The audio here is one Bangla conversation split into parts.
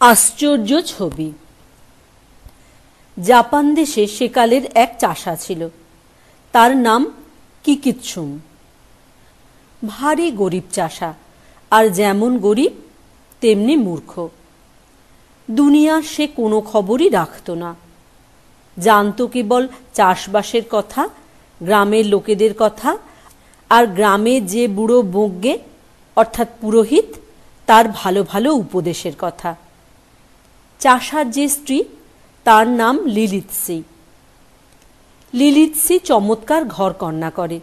আশ্চর্য ছবি। জাপান দেশে সেকালের এক চাষা ছিল, তার নাম কিকিৎসুম। ভারী গরিব চাষা, আর যেমন গরিব তেমনি মূর্খ। দুনিয়ার সে কোনো খবরই রাখত না, জানত কেবল চাষবাসের কথা, গ্রামের লোকেদের কথা, আর গ্রামে যে বুড়ো বজ্ঞে অর্থাৎ পুরোহিত তার ভালো ভালো উপদেশের কথা। চাষার যে স্ত্রী তার নাম লিলিৎসি। লিলিৎসি চমৎকার ঘর কন্যা করে,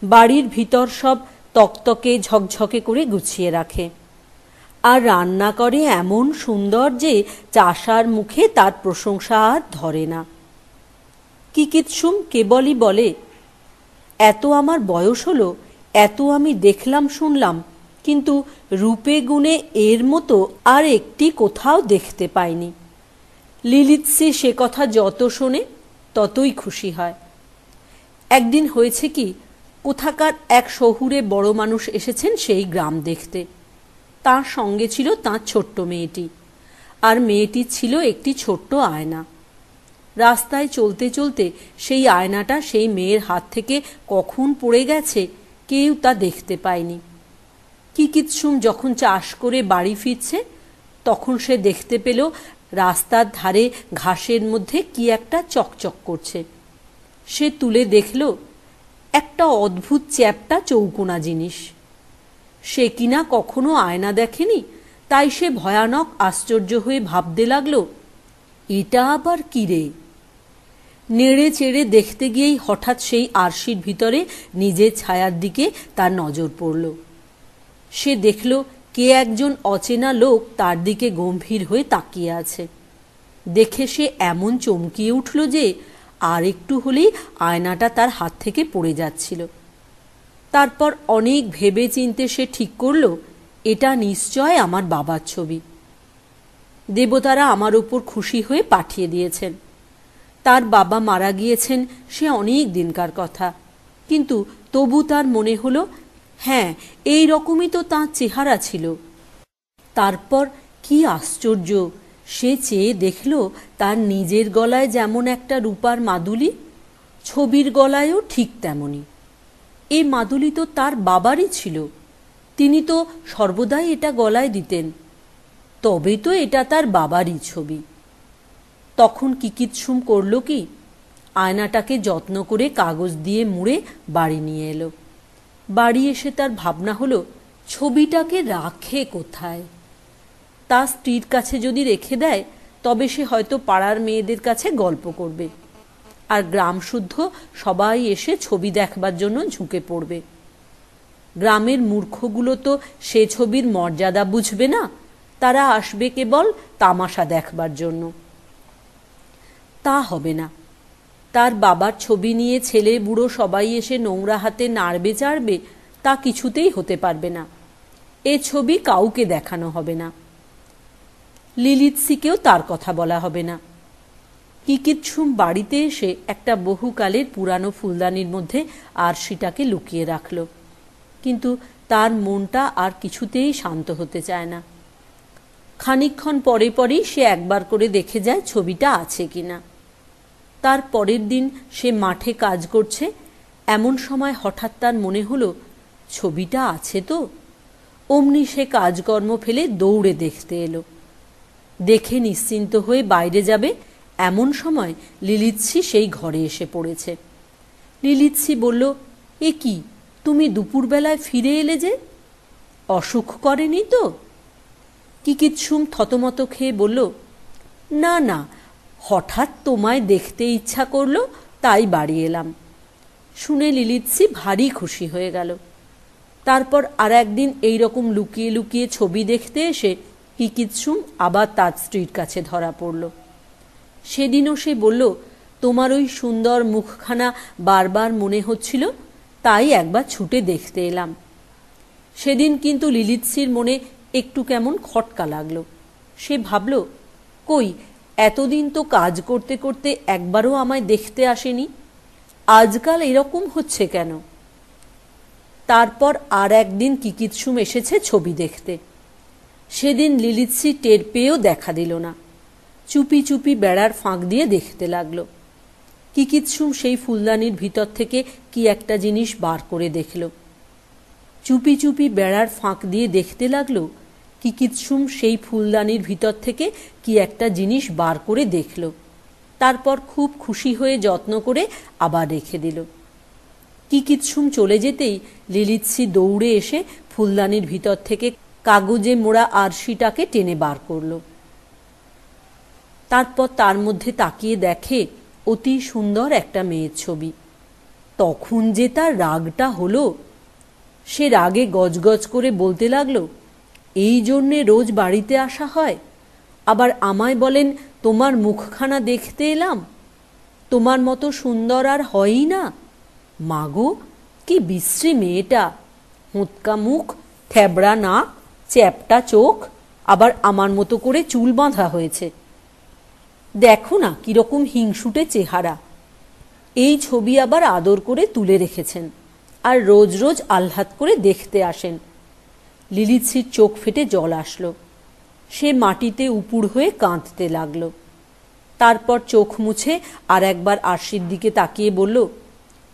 বাড়ির ভিতর সব তকতকে ঝকঝকে করে গুছিয়ে রাখে, আর রান্না করে এমন সুন্দর যে চাষার মুখে তার প্রশংসা আর ধরে না। কিকিৎসুম কেবলই বলে, এত আমার বয়স হলো, এত আমি দেখলাম শুনলাম, কিন্তু রূপে গুণে এর মতো আর একটি কোথাও দেখতে পাইনি। লিলিৎসি সে কথা যত শোনে ততই খুশি হয়। একদিন হয়েছে কি, কোথাকার এক শহুরে বড় মানুষ এসেছেন সেই গ্রাম দেখতে। তার সঙ্গে ছিল তার ছোট্ট মেয়েটি, আর মেয়েটি ছিল একটি ছোট্ট আয়না। রাস্তায় চলতে চলতে সেই আয়নাটা সেই মেয়ের হাত থেকে কখন পড়ে গেছে কেউ তা দেখতে পায়নি। কিকিৎসুম যখন চাষ করে বাড়ি ফিরছে তখন সে দেখতে পেল রাস্তার ধারে ঘাসের মধ্যে কি একটা চকচক করছে। সে তুলে দেখল একটা অদ্ভুত চ্যাপ্টা চৌকোনা জিনিস। সে কিনা কখনো আয়না দেখেনি, তাই সে ভয়ানক আশ্চর্য হয়ে ভাবতে লাগল, এটা আবার কি রে? নেড়ে চেড়ে দেখতে গিয়েই হঠাৎ সেই আরশির ভিতরে নিজের ছায়ার দিকে তার নজর পড়ল। সে দেখল কে একজন অচেনা লোক তার দিকে গম্ভীর হয়ে তাকিয়ে আছে। দেখে সে এমন চমকিয়ে উঠল যে আর একটু হলেই আয়নাটা তার হাত থেকে পড়ে যাচ্ছিল। তারপর অনেক ভেবে চিনতে সে ঠিক করল, এটা নিশ্চয় আমার বাবার ছবি। দেবতারা আমার উপর খুশি হয়ে পাঠিয়ে দিয়েছেন। তার বাবা মারা গিয়েছেন সে অনেক দিনকার কথা, কিন্তু তবু তার মনে হলো, হ্যাঁ, এই রকমই তো তাঁর চেহারা ছিল। তারপর কি আশ্চর্য, সে চেয়ে দেখল তার নিজের গলায় যেমন একটা রূপার মাদুলি, ছবির গলায়ও ঠিক তেমনি। এই মাদুলি তো তার বাবারই ছিল, তিনি তো সর্বদাই এটা গলায় দিতেন, তবে তো এটা তার বাবারই ছবি। তখন কিকিৎসুম করল কি, আয়নাটাকে যত্ন করে কাগজ দিয়ে মুড়ে বাড়ি নিয়ে এলো। বাড়ি এসে তার ভাবনা হলো, ছবিটাকে রাখে কোথায়? তার স্ত্রীর কাছে যদি রেখে দেয় তবে সে হয়তো পাড়ার মেয়েদের কাছে গল্প করবে, আর গ্রাম শুদ্ধ সবাই এসে ছবি দেখবার জন্য ঝুঁকে পড়বে। গ্রামের মূর্খগুলো তো সে ছবির মর্যাদা বুঝবে না, তারা আসবে কেবল তামাশা দেখবার জন্য। তা হবে না। তার বাবার ছবি নিয়ে ছেলে বুড়ো সবাই এসে নোংরা হাতে নাড়বে চাড়বে, তা কিছুতেই হতে পারবে না। এ ছবি কাউকে দেখানো হবে না, লিলিৎসিকেও তার কথা বলা হবে না। কিকিৎসুম বাড়িতে এসে একটা বহুকালের পুরানো ফুলদানির মধ্যে আরশিটাকে লুকিয়ে রাখল, কিন্তু তার মনটা আর কিছুতেই শান্ত হতে চায় না। খানিকক্ষণ পরে পরেই সে একবার করে দেখে যায় ছবিটা আছে কিনা। তার পরের দিন সে মাঠে কাজ করছে, এমন সময় হঠাৎ তার মনে হলো, ছবিটা আছে তো। অমনি সে কাজকর্ম ফেলে দৌড়ে দেখতে এলো। দেখে নিশ্চিন্ত হয়ে বাইরে যাবে এমন সময় লিলিৎসি সেই ঘরে এসে পড়েছে। লিলিৎসি বলল, এ কি, তুমি দুপুরবেলায় ফিরে এলে যে? অসুখ করেনি তো? কিকিৎসুম থতমত খেয়ে বলল, না না, হঠাৎ তোমায় দেখতে ইচ্ছা করলো তাই বাড়ি এলাম। শুনে লিলিৎসি ভারী খুশি হয়ে গেল। তারপর আর একদিন এইরকম লুকিয়ে লুকিয়ে ছবি দেখতে এসে কিকিৎসুম আবার তার স্ত্রীর কাছে ধরা পড়ল। সেদিনও সে বলল, তোমার ওই সুন্দর মুখখানা বারবার মনে হচ্ছিল, তাই একবার ছুটে দেখতে এলাম। সেদিন কিন্তু লিলিৎসির মনে একটু কেমন খটকা লাগলো। সে ভাবল, কই এতদিন তো কাজ করতে করতে একবারও আমায় দেখতে আসেনি, আজকাল এরকম হচ্ছে কেন? তারপর আর একদিন কিকিৎসুম এসেছে ছবি দেখতে। সেদিন লিলিৎসি টের পেয়েও দেখা দিল না, চুপি চুপি বেড়ার ফাঁক দিয়ে দেখতে লাগলো। কিকিৎসুম সেই ফুলদানির ভিতর থেকে কি একটা জিনিস বার করে দেখল। চুপি চুপি বেড়ার ফাঁক দিয়ে দেখতে লাগলো, কিকিৎসুম সেই ফুলদানির ভিতর থেকে কি একটা জিনিস বার করে দেখল। তারপর খুব খুশি হয়ে যত্ন করে আবার রেখে দিল। কিকিৎসুম চলে যেতেই লিলিৎসি দৌড়ে এসে ফুলদানির ভিতর থেকে কাগজে মোড়া আরশিটাকে টেনে বার করল। তারপর তার মধ্যে তাকিয়ে দেখে অতি সুন্দর একটা মেয়ের ছবি। তখন যে তার রাগটা হলো, সে রাগে গজগজ করে বলতে লাগলো, এই জন্যে রোজ বাড়িতে আসা হয়, আবার আমায় বলেন তোমার মুখখানা দেখতে এলাম, তোমার মতো সুন্দর আর হয়ই না। মাগো, কি বিশ্রী মেয়েটা, হোঁতকা মুখ, থ্যাবড়া নাক, চ্যাপটা চোখ, আবার আমার মতো করে চুল বাঁধা হয়েছে। দেখো না কিরকম হিংসুটে চেহারা। এই ছবি আবার আদর করে তুলে রেখেছেন, আর রোজ রোজ আহ্লাদ করে দেখতে আসেন। লিলিৎসির চোখ ফেটে জল আসলো। সে মাটিতে উপুড় হয়ে কাঁদতে লাগলো। তারপর চোখ মুছে আর একবার আরশির দিকে তাকিয়ে বলল,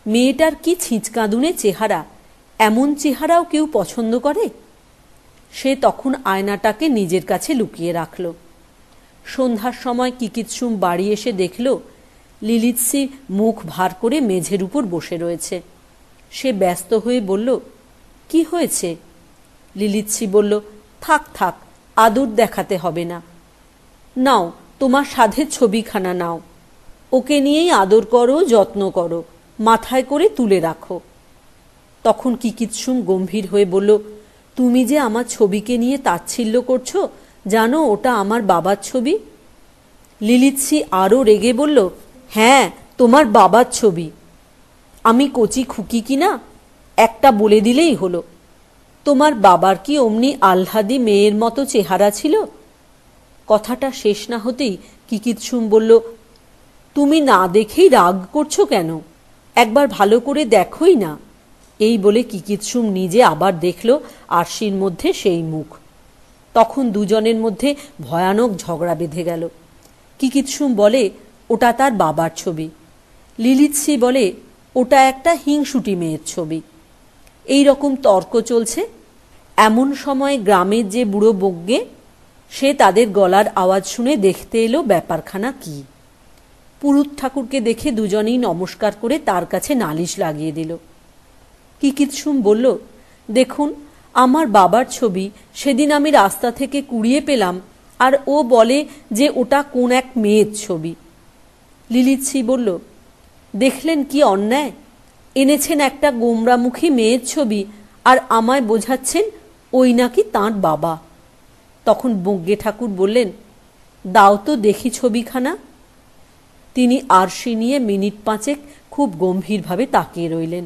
মেয়েটার কি ছিঁচকাঁদুনে চেহারা, এমন চেহারাও কেউ পছন্দ করে? সে তখন আয়নাটাকে নিজের কাছে লুকিয়ে রাখল। সন্ধ্যার সময় কিকিৎসুম বাড়ি এসে দেখল লিলিৎসি মুখ ভার করে মেঝের উপর বসে রয়েছে। সে ব্যস্ত হয়ে বলল, কি হয়েছে? লিলিৎসি বলল, থাক থাক, আদর দেখাতে হবে না। নাও তোমার সাধের ছবিখানা নাও, ওকে নিয়েই আদর করো, যত্ন করো, মাথায় করে তুলে রাখো। তখন কিকিৎসুম গম্ভীর হয়ে বলল, তুমি যে আমার ছবিকে নিয়ে তাচ্ছিল্য করছো, জানো ওটা আমার বাবার ছবি? লিলিৎসি আরও রেগে বলল, হ্যাঁ, তোমার বাবার ছবি। আমি কচি খুকি কিনা, একটা বলে দিলেই হলো। তোমার বাবার কি অমনি আহ্লাদি মেয়ের মতো চেহারা ছিল? কথাটা শেষ না হতেই কিকিৎসুম বলল, তুমি না দেখেই রাগ করছো কেন? একবার ভালো করে দেখোই না। এই বলে কিকিৎসুম নিজে আবার দেখল আরশির মধ্যে সেই মুখ। তখন দুজনের মধ্যে ভয়ানক ঝগড়া বেঁধে গেল। কিকিৎসুম বলে, ওটা তার বাবার ছবি। লিলিৎসি বলে, ওটা একটা হিংসুটি মেয়ের ছবি। এই রকম তর্ক চলছে। এমন সময় গ্রামের যে বুড়ো বজ্ঞে, সে তাদের গলার আওয়াজ শুনে দেখতে এলো ব্যাপারখানা কি। পুরুত ঠাকুরকে দেখে দুজনেই নমস্কার করে তার কাছে নালিশ লাগিয়ে দিল। কিকিৎসুম বলল, দেখুন, আমার বাবার ছবি সেদিন আমি রাস্তা থেকে কুড়িয়ে পেলাম, আর ও বলে যে ওটা কোন এক মেয়ের ছবি। লিলিৎসি বলল, দেখলেন কি অন্যায়? এনেছেন একটা গোমরামুখী মেয়ের ছবি, আর আমায় বোঝাচ্ছেন ওই নাকি তাঁর বাবা। তখন বজ্ঞে ঠাকুর বললেন, দাও তো দেখি ছবিখানা। তিনি আরশি নিয়ে মিনিট পাঁচেক খুব গম্ভীরভাবে তাকিয়ে রইলেন।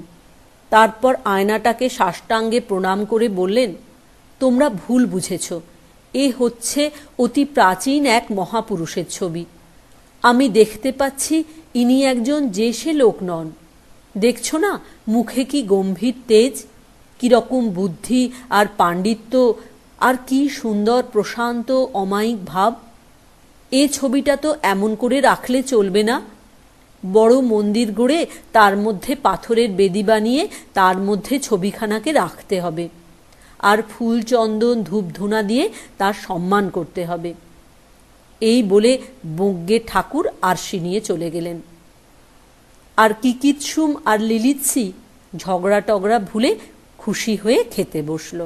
তারপর আয়নাটাকে সাষ্টাঙ্গে প্রণাম করে বললেন, তোমরা ভুল বুঝেছ, এ হচ্ছে অতি প্রাচীন এক মহাপুরুষের ছবি। আমি দেখতে পাচ্ছি ইনি একজন যে সে লোক নন। দেখছ না মুখে কি গম্ভীর তেজ, কিরকম বুদ্ধি আর পাণ্ডিত্য, আর কি সুন্দর প্রশান্ত অমায়িক ভাব। এ ছবিটা তো এমন করে রাখলে চলবে না। বড় মন্দির গড়ে তার মধ্যে পাথরের বেদি বানিয়ে তার মধ্যে ছবিখানাকে রাখতে হবে, আর ফুল চন্দন ধূপধুনা দিয়ে তার সম্মান করতে হবে। এই বলে বজ্ঞে ঠাকুর আরশি নিয়ে চলে গেলেন। আর কিকিৎসুম আর লিলিৎসি ঝগড়া টগড়া ভুলে খুশি হয়ে খেতে বসল।